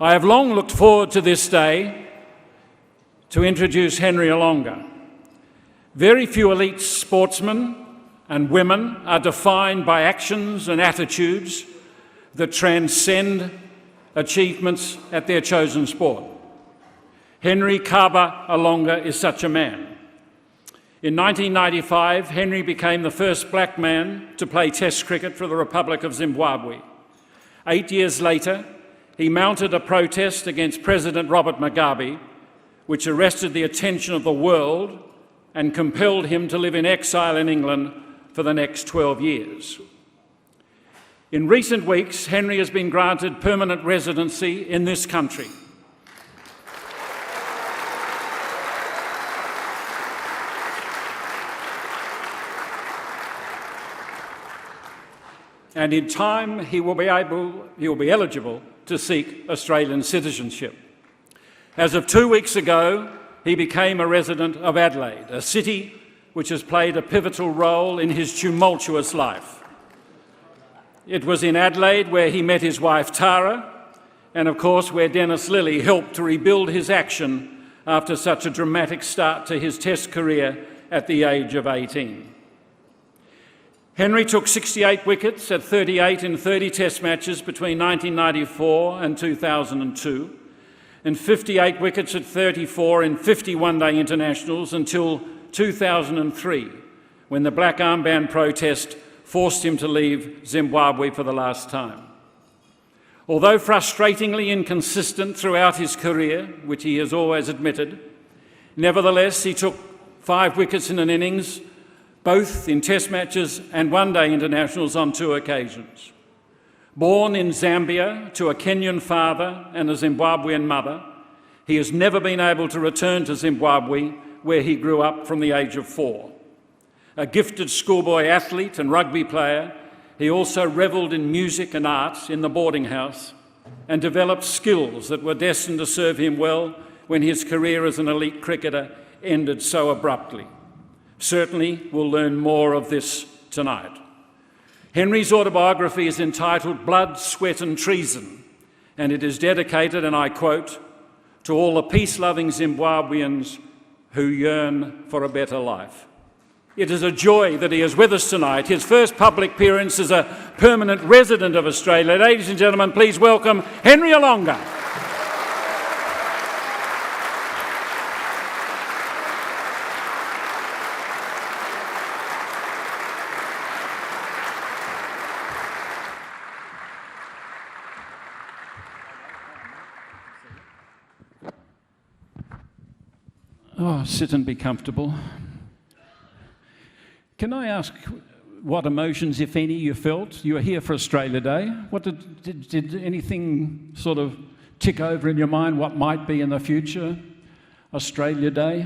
I have long looked forward to this day to introduce Henry Olonga. Very few elite sportsmen and women are defined by actions and attitudes that transcend achievements at their chosen sport. Henry Kaba Olonga is such a man. In 1995, Henry became the first black man to play Test cricket for the Republic of Zimbabwe. 8 years later, he mounted a protest against President Robert Mugabe, which arrested the attention of the world and compelled him to live in exile in England for the next 12 years. In recent weeks, Henry has been granted permanent residency in this country. And in time, he will be eligible to seek Australian citizenship. As of 2 weeks ago, he became a resident of Adelaide, a city which has played a pivotal role in his tumultuous life. It was in Adelaide where he met his wife Tara, and of course where Dennis Lilly helped to rebuild his action after such a dramatic start to his Test career at the age of 18. Henry took 68 wickets at 38 in 30 Test matches between 1994 and 2002, and 58 wickets at 34 in 50 one-day internationals until 2003, when the Black Armband protest forced him to leave Zimbabwe for the last time. Although frustratingly inconsistent throughout his career, which he has always admitted, nevertheless he took 5 wickets in an innings, both in Test matches and one-day internationals on 2 occasions. Born in Zambia to a Kenyan father and a Zimbabwean mother, he has never been able to return to Zimbabwe, where he grew up from the age of 4. A gifted schoolboy athlete and rugby player, he also revelled in music and art in the boarding house and developed skills that were destined to serve him well when his career as an elite cricketer ended so abruptly. Certainly, we'll learn more of this tonight. Henry's autobiography is entitled Blood, Sweat and Treason, and it is dedicated, and I quote, to all the peace-loving Zimbabweans who yearn for a better life. It is a joy that he is with us tonight, his first public appearance as a permanent resident of Australia. Ladies and gentlemen, please welcome Henry Olonga. Oh, sit and be comfortable. Can I ask what emotions, if any, you felt? You were here for Australia Day. What did anything sort of tick over in your mind what might be in the future? Australia Day?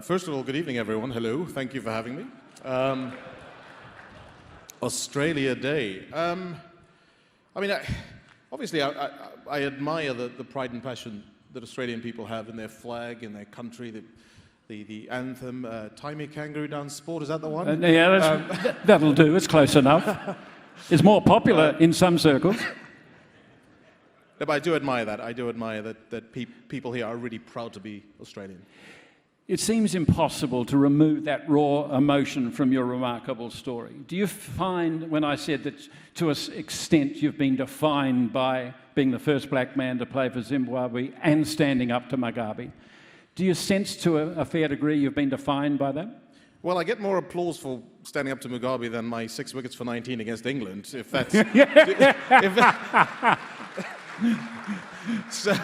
First of all, good evening, everyone. Hello. Thank you for having me. Australia Day. Obviously, I admire the pride and passion that Australian people have in their flag, in their country, the anthem, Tie Me Kangaroo Down Sport, is that the one? Yeah, that'll do, it's close enough. It's more popular in some circles. No, but I do admire that. I do admire that people here are really proud to be Australian. It seems impossible to remove that raw emotion from your remarkable story. Do you find, when I said that to an extent you've been defined by being the first black man to play for Zimbabwe and standing up to Mugabe, do you sense to a fair degree you've been defined by that? Well, I get more applause for standing up to Mugabe than my 6 wickets for 19 against England, if that's... So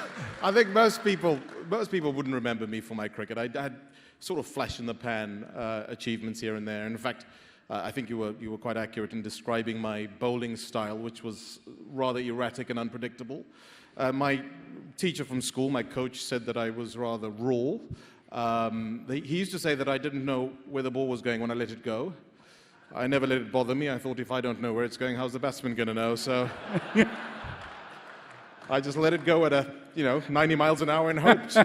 I think most people wouldn't remember me for my cricket. I had sort of flash-in-the-pan achievements here and there. In fact, I think you were quite accurate in describing my bowling style, which was rather erratic and unpredictable. My teacher from school, my coach, said that I was rather raw. He used to say that I didn't know where the ball was going when I let it go. I never let it bother me. I thought, if I don't know where it's going, how's the batsman going to know? So I just let it go at 90 miles an hour and hoped.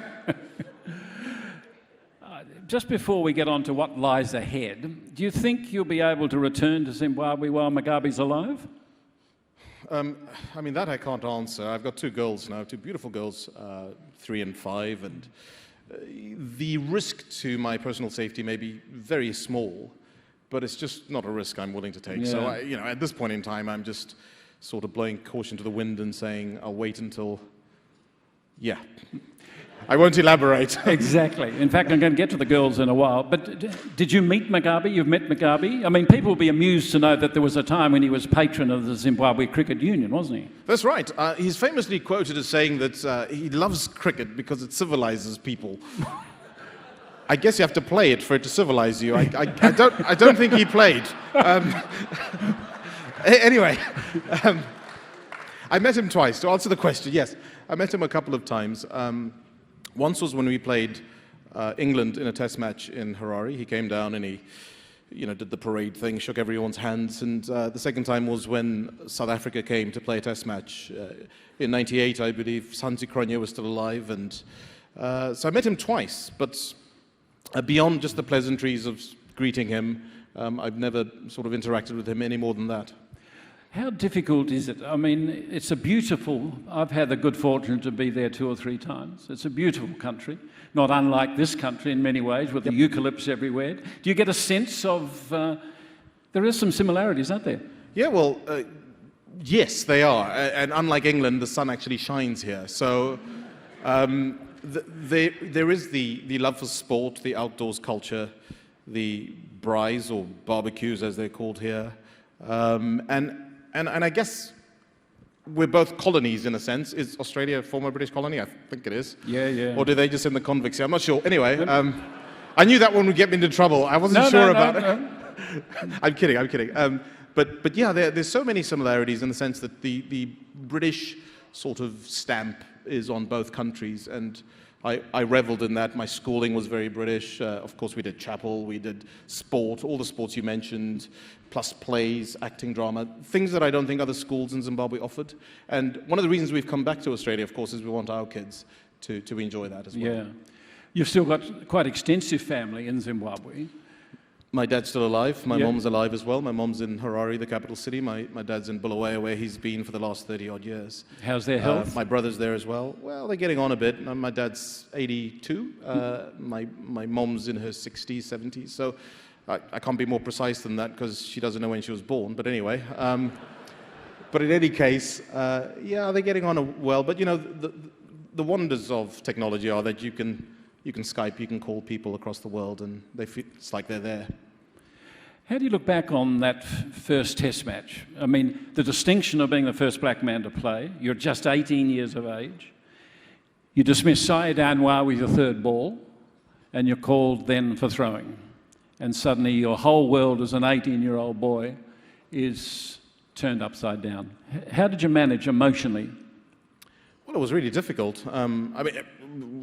Just before we get on to what lies ahead, do you think you'll be able to return to Zimbabwe while Mugabe's alive? I mean, that I can't answer. I've got two girls now, two beautiful girls, 3 and 5, and the risk to my personal safety may be very small, but it's just not a risk I'm willing to take. So, at this point in time, I'm just sort of blowing caution to the wind and saying, I'll wait until, I won't elaborate. Exactly. In fact, I'm going to get to the girls in a while. But did you meet Mugabe? You've met Mugabe? I mean, people will be amused to know that there was a time when he was patron of the Zimbabwe Cricket Union, wasn't he? That's right. He's famously quoted as saying that he loves cricket because it civilizes people. I guess you have to play it for it to civilize you. I don't think he played. Anyway, I met him twice. To answer the question, yes, I met him a couple of times. Once was when we played England in a test match in Harare. He came down and he, did the parade thing, shook everyone's hands. And the second time was when South Africa came to play a test match in '98, I believe. Santi Cronje was still alive, and so I met him twice. But beyond just the pleasantries of greeting him, I've never sort of interacted with him any more than that. How difficult is it? I mean, I've had the good fortune to be there 2 or 3 times. It's a beautiful country, not unlike this country in many ways, with the eucalypts everywhere. Do you get a sense of, there is some similarities, aren't there? Yeah, well, yes, they are. And unlike England, the sun actually shines here. So there is the love for sport, the outdoors culture, the braais or barbecues as they're called here. And I guess we're both colonies in a sense. Is Australia a former British colony? I think it is. Yeah. Or do they just send the convicts here? I'm not sure. Anyway, I knew that one would get me into trouble. I wasn't sure about it. I'm kidding. But yeah, there's so many similarities in the sense that the British sort of stamp is on both countries, and I reveled in that. My schooling was very British. Of course, we did chapel, we did sport, all the sports you mentioned, plus plays, acting, drama, things that I don't think other schools in Zimbabwe offered. And one of the reasons we've come back to Australia, of course, is we want our kids to enjoy that as well. Yeah. You've still got quite extensive family in Zimbabwe. My dad's still alive. My mom's alive as well. My mom's in Harare, the capital city. My dad's in Bulawayo, where he's been for the last 30-odd years. How's their health? My brother's there as well. Well, they're getting on a bit. My dad's 82. My mom's in her 60s, 70s. So I can't be more precise than that because she doesn't know when she was born. But anyway, but in any case, they're getting on well. But the wonders of technology are that you can Skype, you can call people across the world, and it's like they're there. How do you look back on that first test match? I mean, the distinction of being the first black man to play, you're just 18 years of age, you dismiss Syed Anwar with your third ball, and you're called then for throwing. And suddenly your whole world as an 18-year-old boy is turned upside down. How did you manage emotionally? Well, it was really difficult. I mean,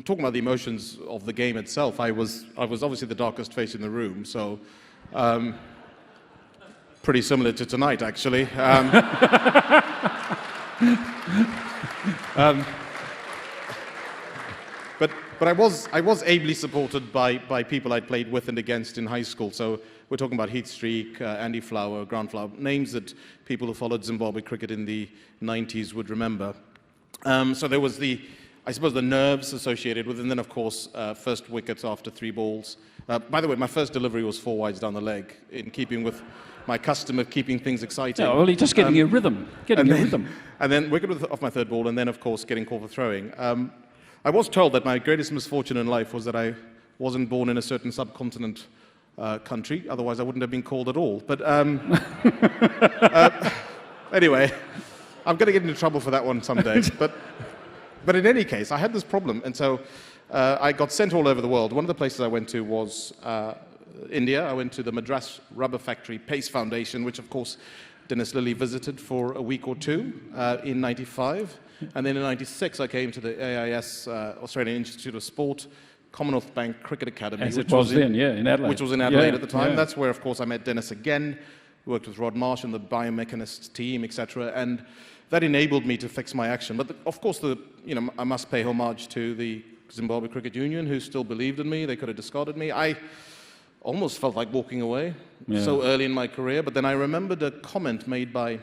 talking about the emotions of the game itself, I was obviously the darkest face in the room, so pretty similar to tonight, actually. But I was ably supported by people I'd played with and against in high school. So we're talking about Heath Streak, Andy Flower, Grant Flower, names that people who followed Zimbabwe cricket in the 90s would remember. So there was I suppose the nerves associated with it, and then of course, first wickets after 3 balls. By the way, my first delivery was 4 wides down the leg, in keeping with my custom of keeping things exciting. Oh, well, you're just getting your rhythm. And then wicket off my third ball, and then of course getting called for throwing. I was told that my greatest misfortune in life was that I wasn't born in a certain subcontinent country, otherwise I wouldn't have been called at all. But anyway, I'm going to get into trouble for that one someday. But in any case, I had this problem, and so I got sent all over the world. One of the places I went to was India. I went to the Madras Rubber Factory Pace Foundation, which of course Dennis Lilly visited for a week or two in '95. And then in '96, I came to the AIS, Australian Institute of Sport, Commonwealth Bank Cricket Academy. As it was then, in Adelaide. Which was in Adelaide at the time. That's where, of course, I met Dennis again, worked with Rod Marsh and the biomechanists team, etc. And that enabled me to fix my action. But of course, I must pay homage to the Zimbabwe Cricket Union, who still believed in me. They could have discarded me. I almost felt like walking away so early in my career. But then I remembered a comment made by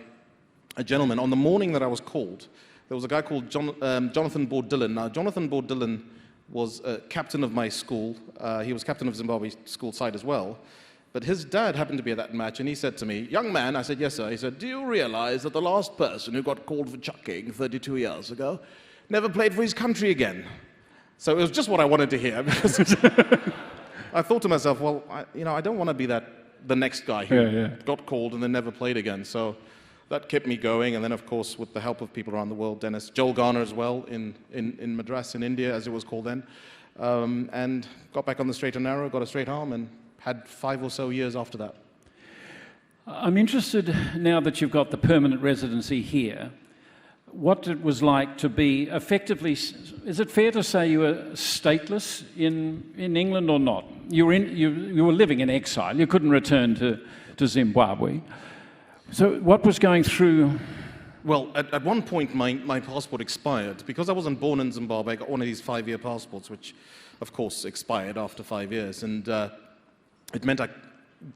a gentleman. On the morning that I was called, there was a guy called Jonathan Bordillon. Now, Jonathan Bordillon was captain of my school. He was captain of Zimbabwe school side as well. But his dad happened to be at that match, and he said to me, "Young man," I said, "Yes, sir." He said, "Do you realize that the last person who got called for chucking 32 years ago never played for his country again?" So it was just what I wanted to hear. Because I thought to myself, well, I don't want to be the next guy who got called and then never played again. So that kept me going. And then, of course, with the help of people around the world, Dennis, Joel Garner as well, in Madras in India, as it was called then, and got back on the straight and narrow, got a straight arm, and had 5 or so years after that. I'm interested, now that you've got the permanent residency here, what it was like to be effectively, is it fair to say you were stateless in England or not? You were living in exile, you couldn't return to Zimbabwe. So what was going through? Well, at one point my passport expired. Because I wasn't born in Zimbabwe, I got one of these 5-year passports, which of course expired after 5 years. And it meant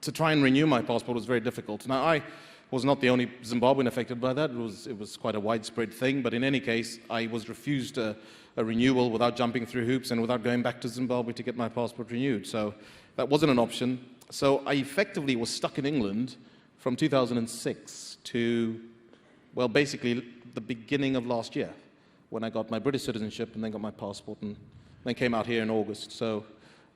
to try and renew my passport was very difficult. Now, I was not the only Zimbabwean affected by that. It was quite a widespread thing. But in any case, I was refused a renewal without jumping through hoops and without going back to Zimbabwe to get my passport renewed. So that wasn't an option. So I effectively was stuck in England from 2006 to, well, basically the beginning of last year, when I got my British citizenship and then got my passport and then came out here in August. So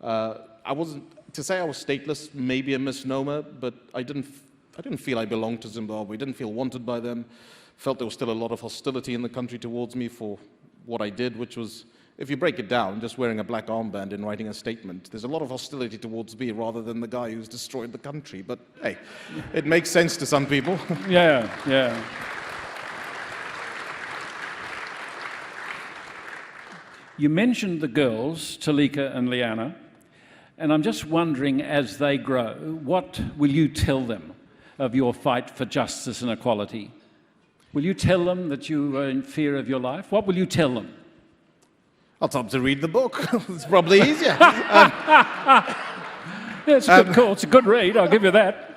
to say I was stateless, maybe a misnomer, but I didn't feel I belonged to Zimbabwe. I didn't feel wanted by them. Felt there was still a lot of hostility in the country towards me for what I did, which was, if you break it down, just wearing a black armband and writing a statement. There's a lot of hostility towards me rather than the guy who's destroyed the country. But hey, it makes sense to some people. Yeah. You mentioned the girls, Talika and Liana, and I'm just wondering, as they grow, what will you tell them of your fight for justice and equality? Will you tell them that you are in fear of your life? What will you tell them? I'll tell them to read the book. It's probably easier. It's a good call. It's a good read, I'll give you that.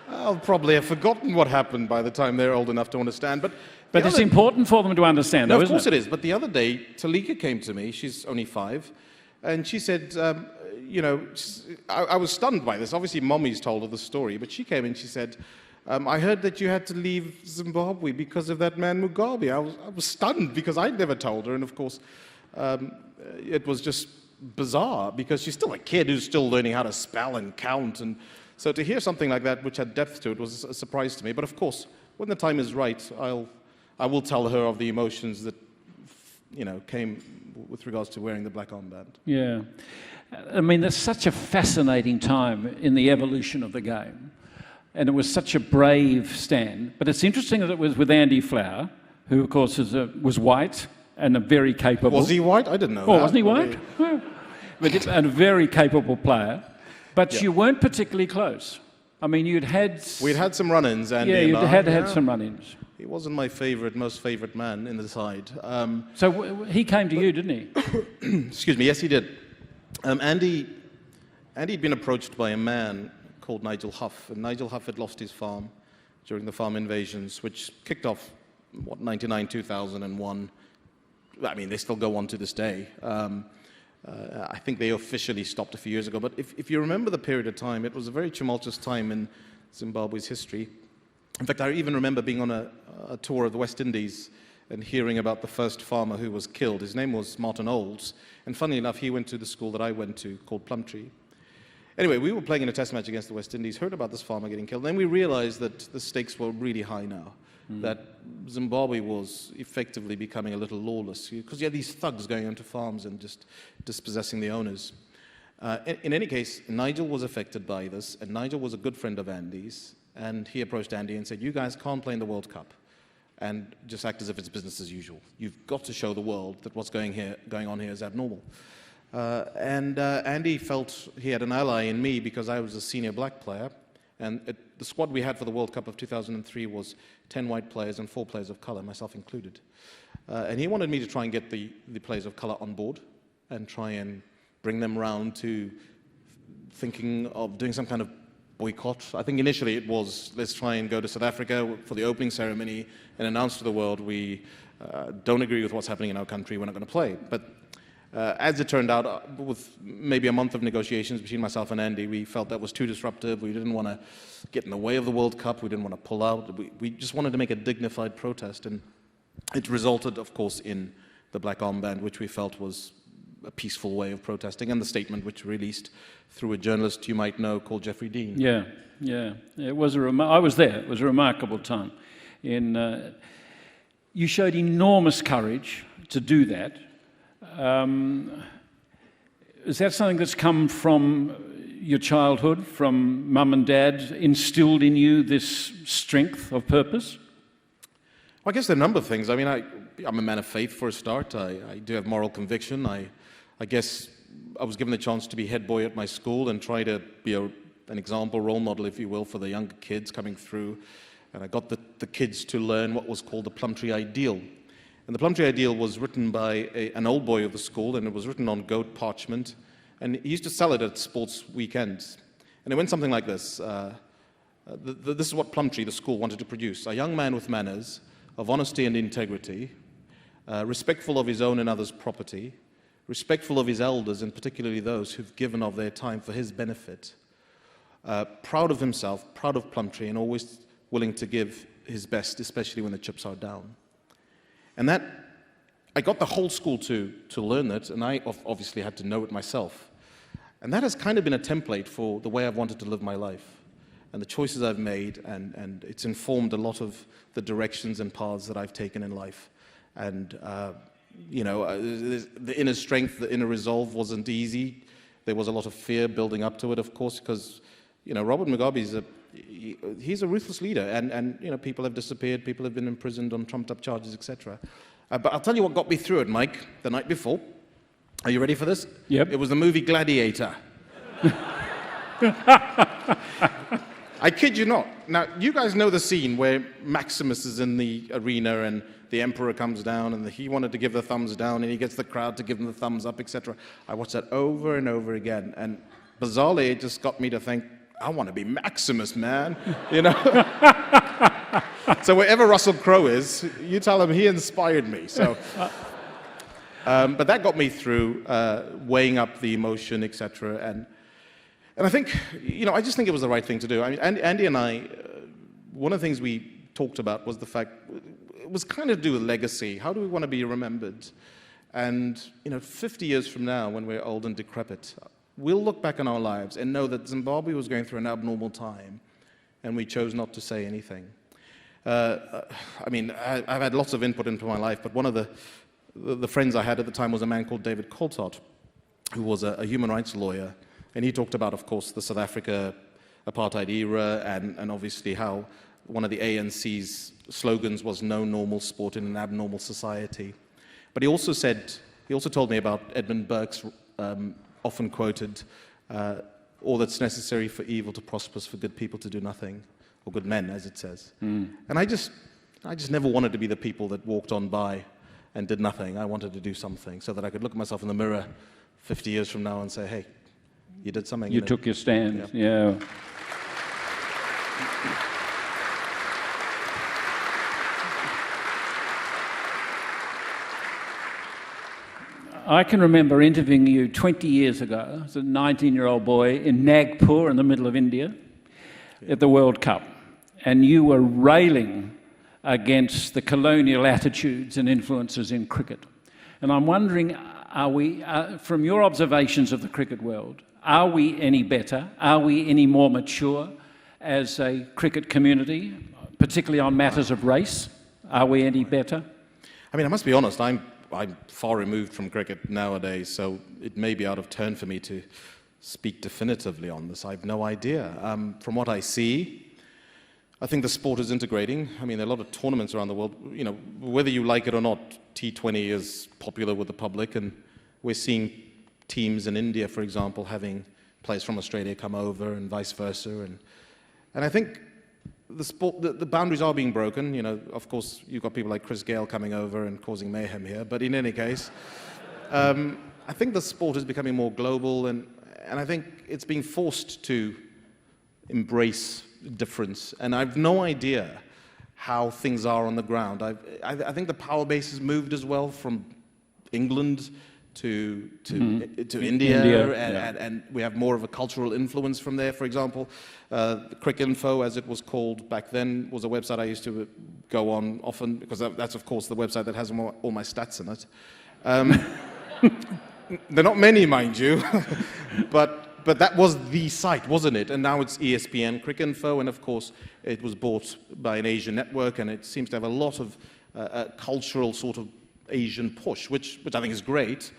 I'll probably have forgotten what happened by the time they're old enough to understand. But it's important for them to understand, though, no, isn't it? of course it is. But the other day, Talika came to me. She's only 5. And she said, I was stunned by this. Obviously, Mommy's told her the story. But she came and she said, I heard that you had to leave Zimbabwe because of that man Mugabe. I was stunned because I'd never told her. And of course, it was just bizarre because she's still a kid who's still learning how to spell and count. And so to hear something like that, which had depth to it, was a surprise to me. But of course, when the time is right, I will tell her of the emotions that, came with regards to wearing the black armband. Yeah. I mean, there's such a fascinating time in the evolution of the game. And it was such a brave stand. But it's interesting that it was with Andy Flower, who, of course, was white and a very capable... Was he white? I didn't know Oh, that. wasn't he white? And a very capable player. But you weren't particularly close. I mean, we'd had some run-ins, Andy. Yeah, you had some run-ins. He wasn't my most favourite man in the side. So he came to you, didn't he? Excuse me, yes, he did. Andy'd been approached by a man called Nigel Huff, and Nigel Huff had lost his farm during the farm invasions, which kicked off, 99, 2001. I mean, they still go on to this day. I think they officially stopped a few years ago, but if you remember the period of time, it was a very tumultuous time in Zimbabwe's history. In fact, I even remember being on a tour of the West Indies and hearing about the first farmer who was killed. His name was Martin Olds, and funnily enough, he went to the school that I went to called Plumtree. Anyway, we were playing in a test match against the West Indies, heard about this farmer getting killed, and then we realized that the stakes were really high now, that Zimbabwe was effectively becoming a little lawless, because you had these thugs going onto farms and just dispossessing the owners. In any case, Nigel was affected by this, and Nigel was a good friend of Andy's, and he approached Andy and said, "You guys can't play in the World Cup and just act as if it's business as usual. You've got to show the world that what's going on here is abnormal." Andy felt he had an ally in me because I was a senior black player, and the squad we had for the World Cup of 2003 was 10 white players and 4 players of color, myself included. And he wanted me to try and get the players of color on board and try and bring them round to thinking of doing some kind of boycott. I think initially it was, let's try and go to South Africa for the opening ceremony and announce to the world we don't agree with what's happening in our country, we're not going to play. But as it turned out, with maybe a month of negotiations between myself and Andy, we felt that was too disruptive. We didn't want to get in the way of the World Cup. We didn't want to pull out. We just wanted to make a dignified protest. And it resulted, of course, in the Black Armband, which we felt was a peaceful way of protesting, and the statement which released through a journalist you might know called Jeffrey Dean. Yeah, yeah. It was I was there. It was a remarkable time. You showed enormous courage to do that. Is that something that's come from your childhood, from mum and dad, instilled in you this strength of purpose? Well, I guess there are a number of things. I mean, I'm a man of faith for a start. I do have moral conviction. I guess I was given the chance to be head boy at my school and try to be an example, role model, if you will, for the younger kids coming through. And I got the kids to learn what was called the Plumtree Ideal. And the Plumtree Ideal was written by an old boy of the school, and it was written on goat parchment. And he used to sell it at sports weekends. And it went something like this. This is what Plumtree, the school, wanted to produce. A young man with manners, of honesty and integrity, respectful of his own and others' property, respectful of his elders, and particularly those who've given of their time for his benefit, proud of himself, proud of Plumtree, and always willing to give his best, especially when the chips are down. And that, I got the whole school to learn that, and I obviously had to know it myself. And that has kind of been a template for the way I've wanted to live my life, and the choices I've made, and it's informed a lot of the directions and paths that I've taken in life. And, the inner strength, the inner resolve wasn't easy. There was a lot of fear building up to it, of course, because, Robert Mugabe he's a ruthless leader, and people have disappeared, people have been imprisoned on trumped-up charges, etc. But I'll tell you what got me through it, Mike, the night before. Are you ready for this? Yep. It was the movie Gladiator. I kid you not. Now, you guys know the scene where Maximus is in the arena and the emperor comes down and he wanted to give the thumbs down and he gets the crowd to give him the thumbs up, etc. I watched that over and over again, and bizarrely, it just got me to think, I want to be Maximus, man. So wherever Russell Crowe is, you tell him he inspired me. So, but that got me through weighing up the emotion, etc. And I think, I just think it was the right thing to do. I mean, Andy and I, one of the things we talked about was the fact, it was kind of to do with legacy. How do we want to be remembered? And, 50 years from now, when we're old and decrepit, we'll look back on our lives and know that Zimbabwe was going through an abnormal time, and we chose not to say anything. I've had lots of input into my life, but one of the friends I had at the time was a man called David Coltart, who was a human rights lawyer. And he talked about, of course, the South Africa apartheid era, and obviously how one of the ANC's slogans was no normal sport in an abnormal society. But he also told me about Edmund Burke's often quoted, all that's necessary for evil to prosper is for good people to do nothing, or good men, as it says. And I just never wanted to be the people that walked on by and did nothing. I wanted to do something so that I could look at myself in the mirror 50 years from now and say, hey, you did something. You took your stand, yeah. I can remember interviewing you 20 years ago as a 19-year-old boy in Nagpur in the middle of India at the World Cup. And you were railing against the colonial attitudes and influences in cricket. And I'm wondering, are we, from your observations of the cricket world, are we any better? Are we any more mature as a cricket community, particularly on matters of race? Are we any better? I mean, I must be honest, I'm far removed from cricket nowadays, so it may be out of turn for me to speak definitively on this. I have no idea. From what I see, I think the sport is integrating. I mean, there are a lot of tournaments around the world. Whether you like it or not, T20 is popular with the public, and we're seeing teams in India, for example, having players from Australia come over and vice versa. And I think the sport, the boundaries are being broken. Of course, you've got people like Chris Gale coming over and causing mayhem here. But in any case, I think the sport is becoming more global, and I think it's being forced to embrace difference. And I've no idea how things are on the ground. I think the power base has moved as well from England to India, and we have more of a cultural influence from there. For example, Cricinfo, as it was called back then, was a website I used to go on often, because that's of course the website that has all my stats in it. They're not many, mind you, but that was the site, wasn't it? And now it's ESPN Cricinfo, and of course it was bought by an Asian network, and it seems to have a lot of cultural sort of Asian push, which I think is great.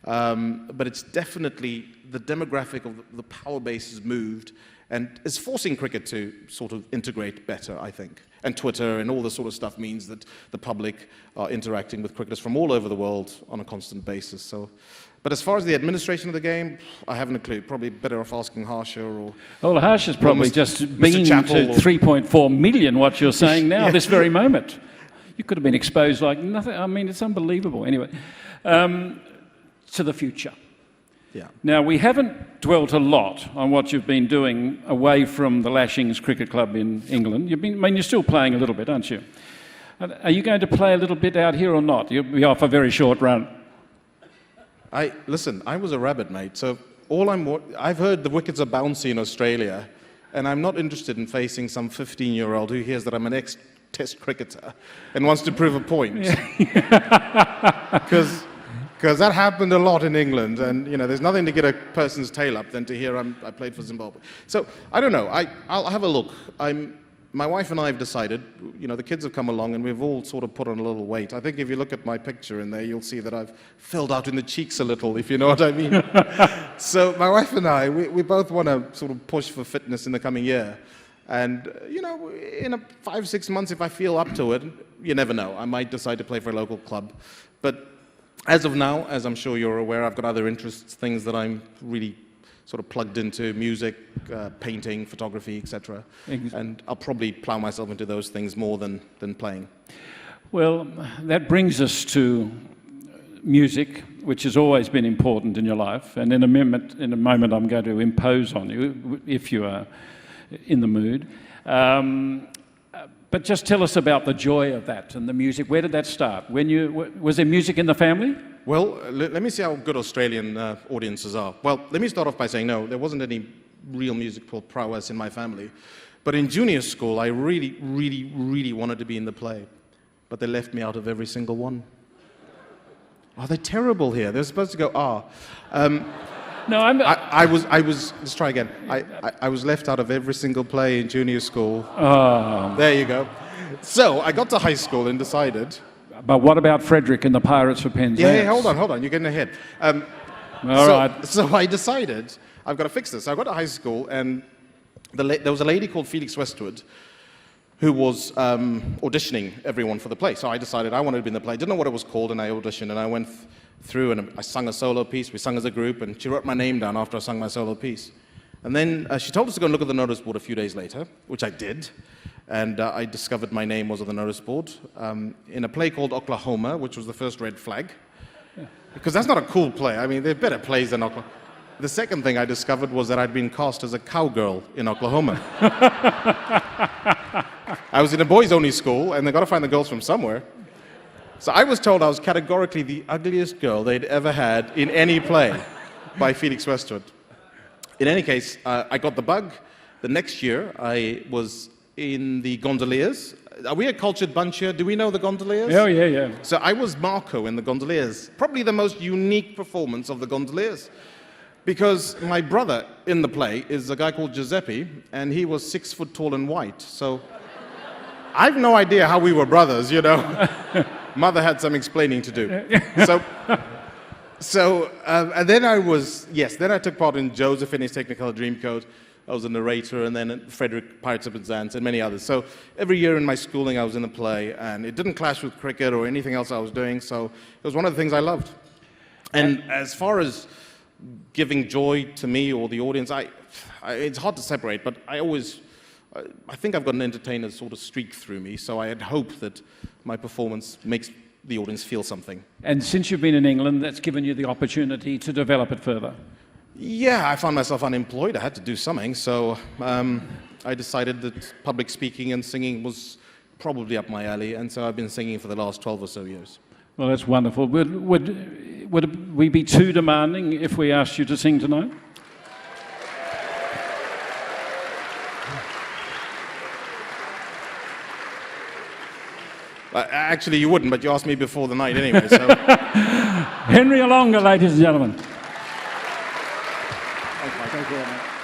But it's definitely the demographic of the power base has moved, and is forcing cricket to sort of integrate better, I think. And Twitter and all this sort of stuff means that the public are interacting with cricketers from all over the world on a constant basis. So, but as far as the administration of the game, I haven't a clue. Probably better off asking Harsha or... Well, Harsha's probably just been to 3.4 million, what you're saying now, this very moment. You could have been exposed like nothing. I mean, it's unbelievable. Anyway, to the future. Yeah. Now, we haven't dwelt a lot on what you've been doing away from the Lashings Cricket Club in England. You're still playing a little bit, aren't you? Are you going to play a little bit out here or not? You'll be off a very short run. Listen, I was a rabbit, mate, so I've heard the wickets are bouncy in Australia, and I'm not interested in facing some 15-year-old who hears that I'm an ex-test cricketer and wants to prove a point. Because that happened a lot in England, and there's nothing to get a person's tail up than to hear I played for Zimbabwe. So I don't know. I'll have a look. My wife and I have decided. The kids have come along, and we've all sort of put on a little weight. I think if you look at my picture in there, you'll see that I've filled out in the cheeks a little, if you know what I mean. So my wife and I, we both want to sort of push for fitness in the coming year. And, in 5-6 months, if I feel up to it, you never know. I might decide to play for a local club. But as of now, as I'm sure you're aware, I've got other interests, things that I'm really sort of plugged into: music, painting, photography, etc. And I'll probably plow myself into those things more than playing. Well, that brings us to music, which has always been important in your life. And in a moment, I'm going to impose on you, if you are in the mood. But just tell us about the joy of that and the music. Where did that start? Was there music in the family? Well, let me see how good Australian audiences are. Well, let me start off by saying no, there wasn't any real musical prowess in my family. But in junior school, I really, really, really wanted to be in the play. But they left me out of every single one. Oh, they're terrible here. They're supposed to go, No, I was. Let's try again. I was left out of every single play in junior school. There you go. So I got to high school and decided. But what about Frederick and the Pirates for Penzance? Yeah, hold on. You're getting ahead. All right. So I decided I've got to fix this. So I got to high school, and there was a lady called Felix Westwood who was auditioning everyone for the play. So I decided I wanted to be in the play. Didn't know what it was called, and I auditioned, and I went through, and I sung a solo piece. We sung as a group, and she wrote my name down after I sung my solo piece. And then she told us to go and look at the notice board a few days later, which I did, and I discovered my name was on the notice board in a play called Oklahoma, which was the first Red Flag, because that's not a cool play. I mean, there are better plays than Oklahoma. The second thing I discovered was that I'd been cast as a cowgirl in Oklahoma. I was in a boys-only school, and they got to find the girls from somewhere. So I was told I was categorically the ugliest girl they'd ever had in any play by Felix Westwood. In any case, I got the bug. The next year, I was in the Gondoliers. Are we a cultured bunch here? Do we know the Gondoliers? Oh, yeah. So I was Marco in the Gondoliers. Probably the most unique performance of the Gondoliers. Because my brother in the play is a guy called Giuseppe, and he was 6 foot tall and white. So I've no idea how we were brothers, Mother had some explaining to do. And then I took part in Joseph and his Technicolor Dreamcoat. I was a narrator, and then Frederick, Pirates of Penzance, and many others. So every year in my schooling, I was in a play, and it didn't clash with cricket or anything else I was doing, so it was one of the things I loved. And as far as giving joy to me or the audience, it's hard to separate, but I think I've got an entertainer's sort of streak through me, so I had hoped that my performance makes the audience feel something. And since you've been in England, that's given you the opportunity to develop it further. Yeah, I found myself unemployed. I had to do something, so I decided that public speaking and singing was probably up my alley, and so I've been singing for the last 12 or so years. Well, that's wonderful. Would we be too demanding if we asked you to sing tonight? Actually, you wouldn't, but you asked me before the night anyway, so... Henry Olonga, ladies and gentlemen. Thank you very much.